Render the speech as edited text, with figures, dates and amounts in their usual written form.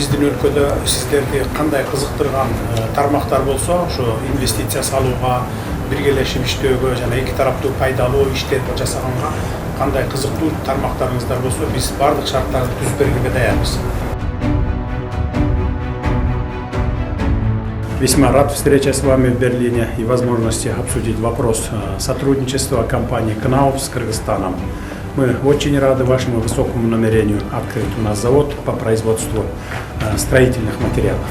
Біздің өлкөдө сіздерді қандай қызықтырған тармақтар болса, ошо инвестиция салууга, биргелешип иштөөгө жана эки тараптуу пайдалуу иштер жасаганга кандай кызыктуу тармактарыңыздар болсо, биз бардык шарттарды түзүп бергенге даярбыз. Весьма рад встрече с вами в Берлине и возможности обсудить вопрос сотрудничества компании КНАУФ с Кыргызстаном. Мы очень рады вашему высокому намерению открыть у нас завод по производству строительных материалов.